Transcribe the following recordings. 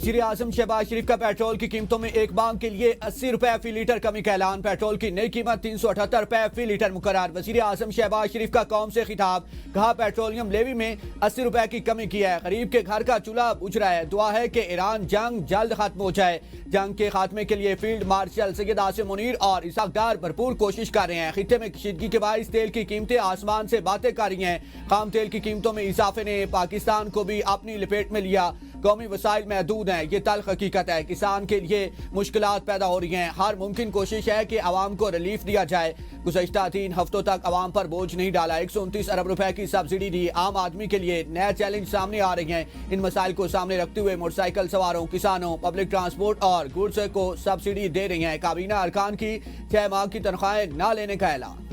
वज़ीर आज़म शहबाज शरीफ का पेट्रोल की कीमतों में एक मांग के लिए 80 रुपए फी लीटर कमी का ऐलान। पेट्रोल की नई कीमत 378 रुपए फी लीटर मुकर्रर। वज़ीर आज़म शहबाज शरीफ का कौम से खिताब, कहा पेट्रोलियम लेवी में 80 रुपए की कमी की है। गरीब के घर का चूल्हा बुझ रहा है, दुआ है कि ईरान जंग जल्द खत्म हो जाए। जंग के खात्मे के लिए फील्ड मार्शल सैयद आसिम मुनीर और इसाक डार भरपूर कोशिश कर रहे हैं। खित्ते में कशीदगी के बाइस तेल की कीमतें आसमान से बातें कर रही हैं। खाम तेल की कीमतों में इजाफे ने पाकिस्तान को भी अपनी लपेट में लिया। कौमी वसाइल महदूद हैं, ये तल्ख हकीकत है। किसान के लिए मुश्किलात पैदा हो रही हैं। हर मुमकिन कोशिश है कि आवाम को रिलीफ दिया जाए। गुज़श्ता 3 हफ्तों तक आवाम पर बोझ नहीं डाला। 129 अरब रुपए की सब्सिडी दी। आम आदमी के लिए नए चैलेंज सामने आ रहे हैं। इन मसाइल को सामने रखते हुए मोटरसाइकिल सवारों, किसानों, पब्लिक ट्रांसपोर्ट और गुड्स को सब्सिडी दे रही हैं। काबीना अरकान की 6 माह की तनख्वाहें न लेने का ऐलान।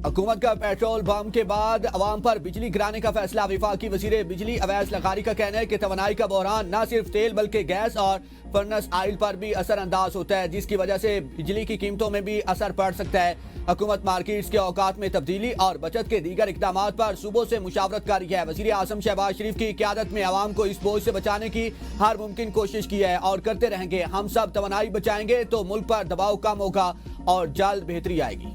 हुकूमत का पेट्रोल बम के बाद अवाम पर बिजली गिराने का फैसला। वफाकी वजीर बिजली अवैस लगारी का कहना है कि तवानाई का बहरान न सिर्फ तेल बल्कि गैस और फर्नस आयल पर भी असरअंदाज होता है, जिसकी वजह से बिजली की कीमतों में भी असर पड़ सकता है। हुकूमत मार्केट्स के औकात में तब्दीली और बचत के दीगर इकदाम पर सूबों से मुशावरत कर रही है। वज़ीर आज़म शहबाज शरीफ की क़यादत में आवाम को इस बोझ से बचाने की हर मुमकिन कोशिश की है और करते रहेंगे। हम सब तवानाई बचाएंगे तो मुल्क पर दबाव कम होगा और जल्द बेहतरी आएगी।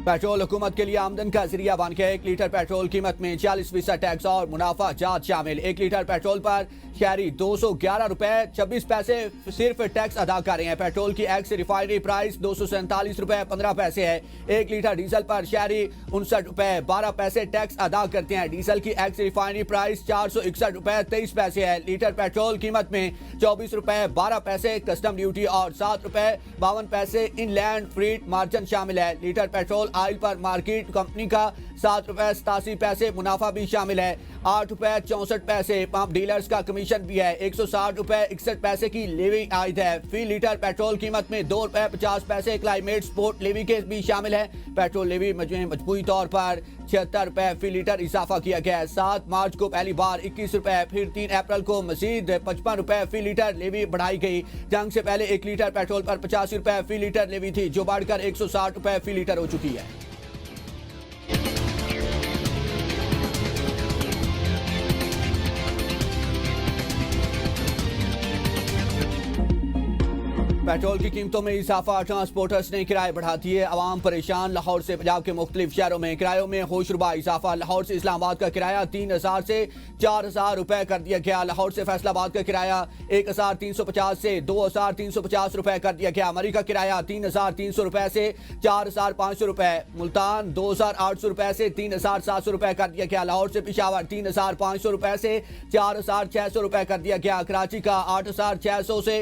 पेट्रोल हुकूमत के लिए आमदन का जरिया बन गया। 1 लीटर पेट्रोल कीमत में 40% टैक्स और मुनाफा जात शामिल। 1 लीटर पेट्रोल पर शहरी 211 रुपए 26 पैसे सिर्फ टैक्स अदा कर रहे हैं। पेट्रोल की एक्स रिफाइनरी प्राइस 247 रुपए 15 पैसे है। 1 लीटर डीजल पर शहरी 59 रुपए 12 पैसे टैक्स अदा करते हैं। डीजल की एक्स रिफाइनरी प्राइस 461 रुपए 23 पैसे है। लीटर पेट्रोल कीमत में 24 रुपए 12 पैसे कस्टम ड्यूटी और 7 रुपए 52 पैसे इनलैंड फ्रीट मार्जिन शामिल है। लीटर पेट्रोल आयल पर मार्केट कंपनी का 7 रुपए 87 पैसे मुनाफा भी शामिल है। 8 रुपए 64 पैसे पंप डीलर्स का कमीशन भी है। 160 रुपए 61 पैसे की लेवी आयद है। फी लीटर पेट्रोल कीमत में 2 रुपए 50 पैसे क्लाइमेट स्पोर्ट लेवी के भी शामिल है। पेट्रोल लेवी मजबूरी तौर पर 76 रुपए फी लीटर इजाफा किया गया है। 7 मार्च को पहली बार 21 रुपए, फिर 3 अप्रैल को मजीद 55 रुपए फी लीटर लेवी बढ़ाई गई। जंग से पहले 1 लीटर पेट्रोल पर 85 रुपए फी लीटर लेवी थी, जो बढ़कर 160 रुपए फी लीटर हो चुकी है। पेट्रोल की कीमतों में इजाफा, ट्रांसपोर्टर्स ने किराए बढ़ा दिए, आवाम परेशान। लाहौर से पंजाब के मुख्तलिफ शहरों में किरायों में होशरुबा इजाफा। लाहौर से इस्लामाबाद का किराया 3000 से 4000 रुपए कर दिया गया। लाहौर से फैसलाबाद का किराया 1350 से 2350 रुपए कर दिया गया। मरी का किराया 3300 रुपए से 4500 रुपए। मुल्तान 2800 रुपए से 3700 रुपए कर दिया गया। लाहौर से पेशावर 3500 रुपए से 4600 रुपए कर दिया गया। कराची का 8600 से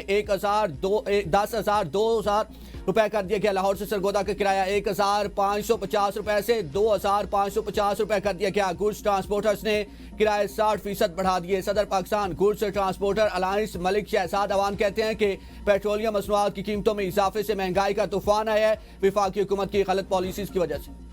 10,000 रुपए कर दिया गया। लाहौर से सरगोदा का किराया 1550 रुपए से 2550 रुपए कर दिया गया। गुड्स ट्रांसपोर्टर्स ने किराए 60% बढ़ा दिए। सदर Pakistan goods transporter alliance Malik Shahzad Awan कहते हैं कि पेट्रोलियम मसनूआत की कीमतों में इजाफे से महंगाई का तूफान आया है, वफाकी हुकूमत की गलत पॉलिसीज की वजह से।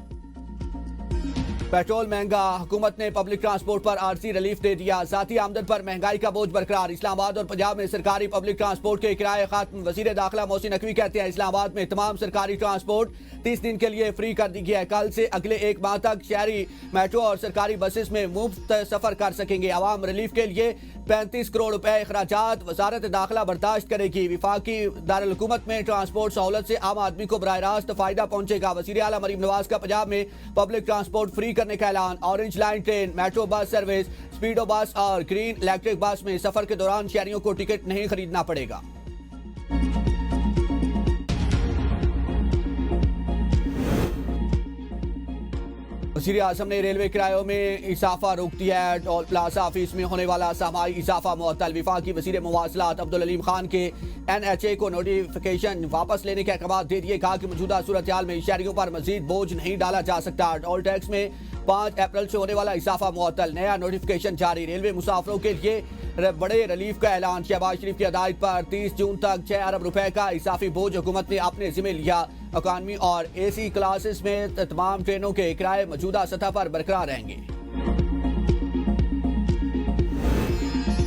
पेट्रोल महंगा, हुकूमत ने पब्लिक ट्रांसपोर्ट पर आरसी रिलीफ दे दिया। जाती आमदन पर महंगाई का बोझ बरकरार। इस्लामाबाद और पंजाब में सरकारी पब्लिक ट्रांसपोर्ट के किराए खत्म। वजीर दाखिला मोहसिन नकवी कहते हैं इस्लामाबाद में तमाम सरकारी ट्रांसपोर्ट 30 दिन के लिए फ्री कर दी गया है। कल से अगले 1 माह तक शहरी मेट्रो और सरकारी बसेस में मुफ्त सफर कर सकेंगे। आवाम रिलीफ के लिए 35 करोड़ रुपए अखराजात वजारत दाखिला बर्दाश्त करेगी। विफाकी दारुल हुकूमत में ट्रांसपोर्ट सहूलत से आम आदमी को बराह रास्त फायदा पहुंचेगा। वजीर आला मरीम नवाज का पंजाब में पब्लिक ट्रांसपोर्ट फ्री करने का ऐलान। Orange line train, metro bus service, speedo bus और ग्रीन इलेक्ट्रिक बस में सफर के दौरान शहरियों को टिकट नहीं खरीदना पड़ेगा। वज़ीर आज़म ने रेलवे किरायों में इजाफा रोक दिया है। टोल प्लाजा फीस में होने वाला समाई इजाफा मुअत्तल। वफाकी वज़ीर मवासलात अब्दुल अलीम खान के NHA को नोटिफिकेशन वापस लेने के अहकाम दे दिए। कहा कि मौजूदा सूरत हाल में शहरियों पर मजीद बोझ नहीं डाला जा सकता। टोल टैक्स में 5 अप्रैल से होने वाला इजाफा मुअत्तल। नया नोटिफिकेशन जारी। रेलवे मुसाफिरों के लिए बड़े रिलीफ का ऐलान। शहबाज शरीफ की हदायत पर 30 जून तक 6 अरब रुपए का इजाफी बोझ हुकूमत ने अपने जिम्मे लिया। इकॉनमी और AC क्लासेस में तमाम ट्रेनों के किराए मौजूदा सतह पर बरकरार रहेंगे।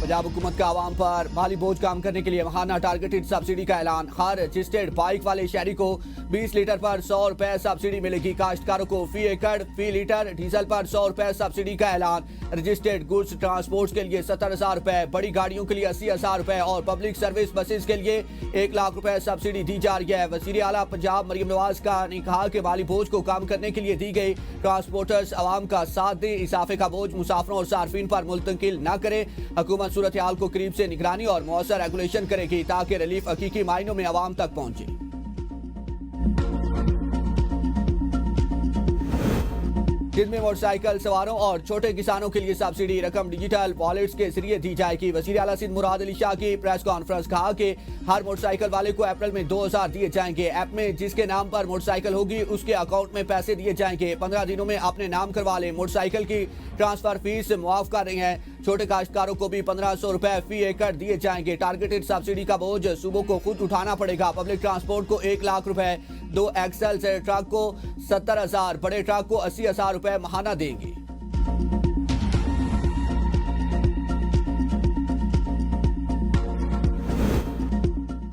पंजाब हुकूमत का आवाम पर माली बोझ कम करने के लिए महाना टारगेटेड सब्सिडी का ऐलान। हर रजिस्टर्ड बाइक वाले शहरी को 20 लीटर पर 100 रुपए सब्सिडी मिलेगी। काश्तकारों को फी एकड़ फी लीटर डीजल पर 100 रुपए सब्सिडी का ऐलान। रजिस्टर्ड गुड्स ट्रांसपोर्ट के लिए 70,000 रुपए, बड़ी गाड़ियों के लिए 80,000 रुपए और पब्लिक सर्विस बसेस के लिए 1 लाख रुपए सब्सिडी दी जा रही है। वज़ीर आला पंजाब मरियम नवाज ने कहा कि माली बोझ को कम करने के लिए दी गई ट्रांसपोर्टर्स आवाम का साथ दें, इजाफे का बोझ मुसाफिरों और सार्फिन पर मुंतकिल न करे। हुकूमत सूरत हाल को करीब से निगरानी और मौसर रेगुलेशन करेगी ताकि रिलीफ हकीकी मायनों में आवाम तक पहुंचे। दिन में मोटरसाइकिल सवारों और छोटे किसानों के लिए सब्सिडी रकम डिजिटल वॉलेट्स के जरिए दी जाएगी। वज़ीर आला सिंध मुराद अली शाह की प्रेस कॉन्फ्रेंस कहा कि हर मोटरसाइकिल वाले को अप्रैल में 2000 दिए जाएंगे। ऐप में जिसके नाम पर मोटरसाइकिल होगी उसके अकाउंट में पैसे दिए जाएंगे। 15 दिनों में अपने नाम करवा लें। मोटरसाइकिल की ट्रांसफर फीस मुआफ कर रही है। छोटे काश्तकारों को भी 1500 रुपए फी एकड़ दिए जाएंगे। टारगेटेड सब्सिडी का बोझ सूबों को खुद उठाना पड़ेगा। पब्लिक ट्रांसपोर्ट को 1 लाख रुपए, 2 एक्सल से ट्रक को 70,000, बड़े ट्रक को 80,000 रुपए महाना देंगे।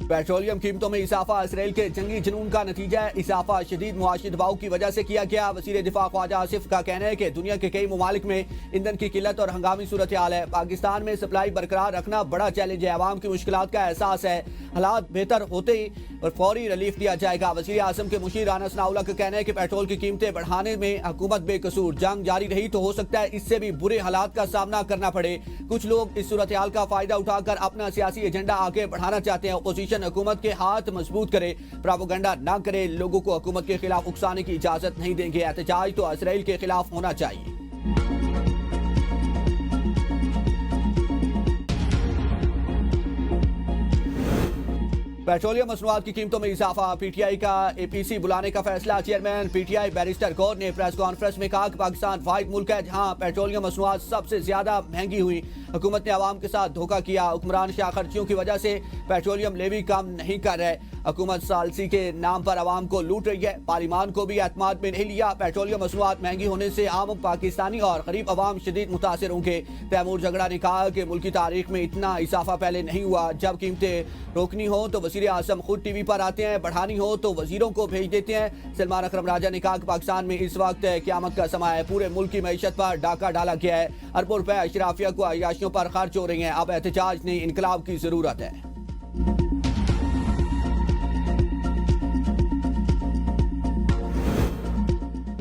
पेट्रोलियम कीमतों में इजाफा इसराइल के जंगी जुनून का नतीजा है। इजाफा शदीद मुआशी दबाव की वजह से किया गया। वज़ीर दिफा ख्वाजा आसिफ का कहना है कि दुनिया के कई ममालिक में ईंधन की किल्लत और हंगामी सूरत हाल है। पाकिस्तान में सप्लाई बरकरार रखना बड़ा चैलेंज है। आवाम की मुश्किलात का एहसास है। हालात बेहतर होते ही और फौरी रिलीफ दिया जाएगा। वज़ीर आज़म के मुशीर राना सनाउल्लाह का कहना है कि पेट्रोल की कीमतें बढ़ाने में हुकूमत बेकसूर। जंग जारी रही तो हो सकता है इससे भी बुरे हालात का सामना करना पड़े। कुछ लोग इस सूरत हाल का फायदा उठाकर अपना सियासी एजेंडा आगे बढ़ाना चाहते हैं। अपोजिशन हुकूमत के हाथ मजबूत करे, प्रोपेगेंडा ना करे। लोगों को हुकूमत के खिलाफ उकसाने की इजाजत नहीं देंगे। एहतजाज तो इसराइल के खिलाफ होना चाहिए। पेट्रोलियम मसनूआत की कीमतों में इजाफा। पीटीआई का एपीसी बुलाने का फैसला। चेयरमैन पीटीआई बैरिस्टर गौर ने प्रेस कॉन्फ्रेंस में कहा कि पाकिस्तान वाहिद मुल्क है जहां पेट्रोलियम मसनूआत सबसे ज्यादा महंगी हुई। हुकूमत ने आवाम के साथ धोखा किया। हुक्मरान शाह खर्चियों की वजह से पेट्रोलियम लेवी कम नहीं कर रहे। हुकूमत सालसी के नाम पर आवाम को लूट रही है। पार्लिमान को भी एतमाद में नहीं लिया। पेट्रोलियम मसनूआत महंगी होने से आम पाकिस्तानी और गरीब आवाम शदीद मुतासिर होंगे। तैमूर झगड़ा ने कहा कि मुल्क की तारीख में इतना इजाफा पहले नहीं हुआ। जब कीमतें रोकनी हो तो वज़ीर आज़म खुद टीवी पर आते हैं, बढ़ानी हो तो वजीरों को भेज देते हैं। सलमान अकरम राजा ने कहा कि पाकिस्तान में इस वक्त क़यामत का समय है। पूरे मुल्क की मईशत पर डाका डाला गया है। अरबों रुपए अशराफिया को अयाशियों पर खर्च हो रही हैं। अब एहतजाज नहीं, इनकलाब की जरूरत है।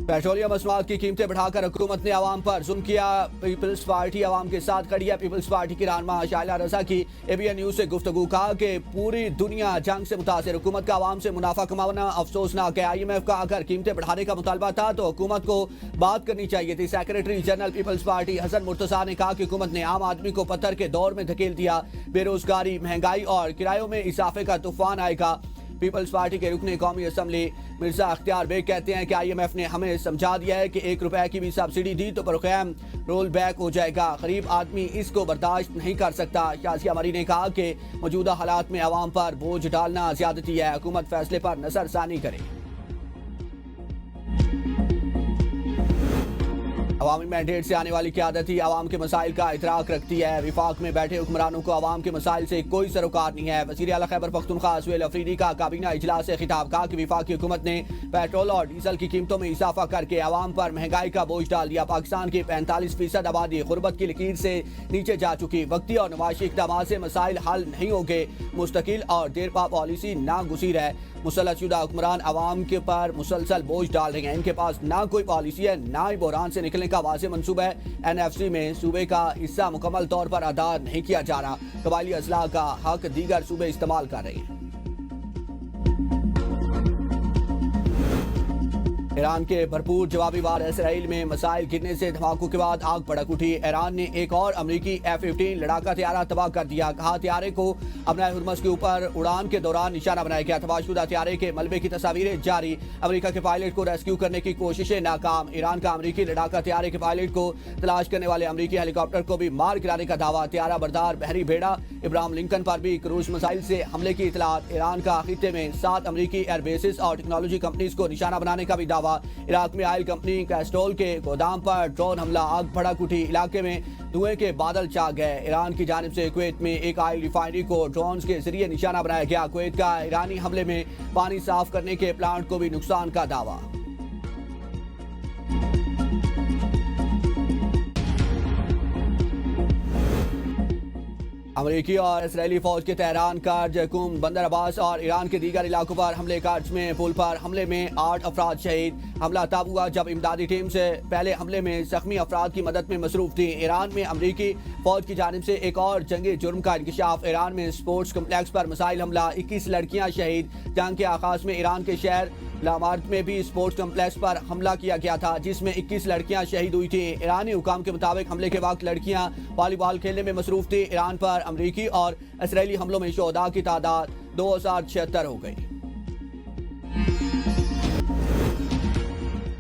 पेट्रोलियम मसनूआत की कीमतें बढ़ाकर हुकूमत ने आवाम पर जुल्म किया। पीपल्स पार्टी आवाम के साथ खड़ी है। पीपल्स पार्टी की रहनुमा शाइला रजा की एबीएन न्यूज से गुफ्तगू। कहा कि पूरी दुनिया जंग से मुतासिर। हुकूमत का आवाम से मुनाफा कमाना अफसोसनाक है। IMF का अगर कीमतें बढ़ाने का मुतालबा था तो हुकूमत को बात करनी चाहिए थी। सेक्रेटरी जनरल पीपल्स पार्टी हसन मुर्तजा ने कहा कि हुकूमत ने आम आदमी को पत्थर के दौर में धकेल दिया। बेरोजगारी, महंगाई और किरायों में इजाफे का तूफान आएगा। पीपल्स पार्टी के रुकने कौमी असम्बली मिर्जा अख्तियार बेग कहते हैं कि IMF ने हमें समझा दिया है कि 1 रुपए की भी सब्सिडी दी तो प्रोग्राम रोल बैक हो जाएगा। गरीब आदमी इसको बर्दाश्त नहीं कर सकता। शाजिया मरी ने कहा कि मौजूदा हालात में आवाम पर बोझ डालना ज्यादती है। हुकूमत फैसले पर नजरसानी करे। अवामी मैंडेट से आने वाली क़यादत ही आवाम के मसाइल का इतराक रखती है। विफाक में बैठे हुक्मरानों को आवाम के मसाइल से कोई सरोकार नहीं है। वज़ीर आला खैबर पख्तूनख्वा सुहेल अफरीदी का काबीना इजलास से खिताब। कहा कि विफाकी हुकूमत ने पेट्रोल और डीजल की कीमतों में इजाफा करके आवाम पर महंगाई का बोझ डाल दिया। पाकिस्तान की 45% आबादी गुर्बत की लकीर से नीचे जा चुकी। वक्ती और नमाशी इक़दामात से मसाइल हल नहीं होंगे। मुस्तकिल और देरपा पॉलिसी नागुज़ीर है। मुसल्लतशुदा हुक्मरान आवाम के पर मुसलसल बोझ डाल रहे हैं। इनके पास ना कोई पॉलिसी है, ना ही बहरान से निकलने का वाज़ेह मंसूबा है। NFC में सूबे का हिस्सा मुकम्मल तौर पर अदा नहीं किया जा रहा। कबायली असलाह का हक दीगर सूबे इस्तेमाल कर रहे हैं। ईरान के भरपूर जवाबी वार इसराइल में मिसाइल गिरने से धमाकों के बाद आग भड़क उठी। ईरान ने एक और अमरीकी F-15 लड़ाका तैयारा तबाह कर दिया। कहा तैयारे को अपनाए हुर्मस के ऊपर उड़ान के दौरान निशाना बनाया गया। तबाहशुदा तैयारे के मलबे की तस्वीरें जारी। अमेरिका के पायलट को रेस्क्यू करने की कोशिशें नाकाम। ईरान का अमरीकी लड़ाका तैयारे के पायलट को तलाश करने वाले अमरीकी हेलीकॉप्टर को भी मार गिराने का दावा। तैयारा बरदार बहरी भेड़ा इब्राहिम लिंकन पर भी क्रूज मिसाइल से हमले की इतलात। ईरान का खित्ते में 7 अमरीकी एयरबेसिस और टेक्नोलॉजी कंपनीज को निशाना बनाने का भी दावा। इराक में आयल कंपनी कैस्ट्रोल के गोदाम पर ड्रोन हमला। आग भड़क उठी। इलाके में धुएं के बादल छा गए। ईरान की जानिब से कुवैत में एक ऑयल रिफाइनरी को ड्रोन के जरिए निशाना बनाया गया। कुवैत का ईरानी हमले में पानी साफ करने के प्लांट को भी नुकसान का दावा। अमेरिकी और इसराइली फौज के तेहरान कर्ज कुम बंदर अब्बास और ईरान के दीगर इलाकों पर हमले। कर्ज में पुल पर हमले में 8 अफराद शहीद। हमला तब हुआ जब इमदादी टीम से पहले हमले में जख्मी अफराद की मदद में मसरूफ थी। ईरान में अमेरिकी फौज की जानिब से एक और जंगी जुर्म का इंकशाफ। ईरान में स्पोर्ट्स कम्प्लेक्स पर मिसाइल हमला, 21 लड़कियां शहीद। जंग के आगाज में ईरान के शहर लामार्ट में भी स्पोर्ट्स कम्प्लेक्स पर हमला किया गया था, जिसमें 21 लड़कियां शहीद हुई थी। ईरानी हुकाम के मुताबिक हमले के वक्त लड़कियां वॉलीबॉल खेलने में मसरूफ थी। ईरान पर अमेरिकी और इसराइली हमलों में शोहदा की तादाद 2076 हो गई।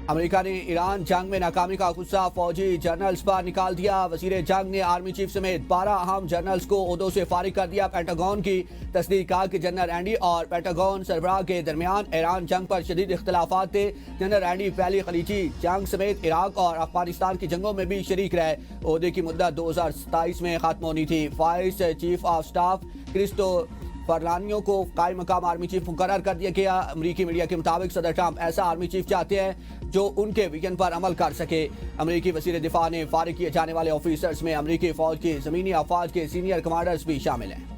अमेरिका ने ईरान जंग में नाकामी का गुस्सा फौजी जनरल्स पर निकाल दिया। वजीर जंग ने आर्मी चीफ समेत 12 अहम जनरल्स को ओहदों से फारिग कर दिया। पेंटागन की तस्दीक कहा कि जनरल रैंडी और पेंटागन सरबराह के दरमियान ईरान जंग पर शदीद इख्तलाफात थे। जनरल रैंडी पहली खलीजी जंग समेत इराक और अफगानिस्तान की जंगों में भी शरीक रहे। ओहदे की मुद्दत 2027 में खत्म होनी थी। वाइस चीफ ऑफ स्टाफ क्रिस्टो फरलानियो को कायम मकाम आर्मी चीफ मुकर्रर कर दिया गया। अमेरिकी मीडिया के मुताबिक सदर ट्रंप ऐसा आर्मी चीफ चाहते हैं जो उनके विजन पर अमल कर सके। अमेरिकी वजीर दिफा ने फारिग किए जाने वाले ऑफिसर्स में अमेरिकी फौज के जमीनी अफवाज के सीनियर कमांडर्स भी शामिल हैं।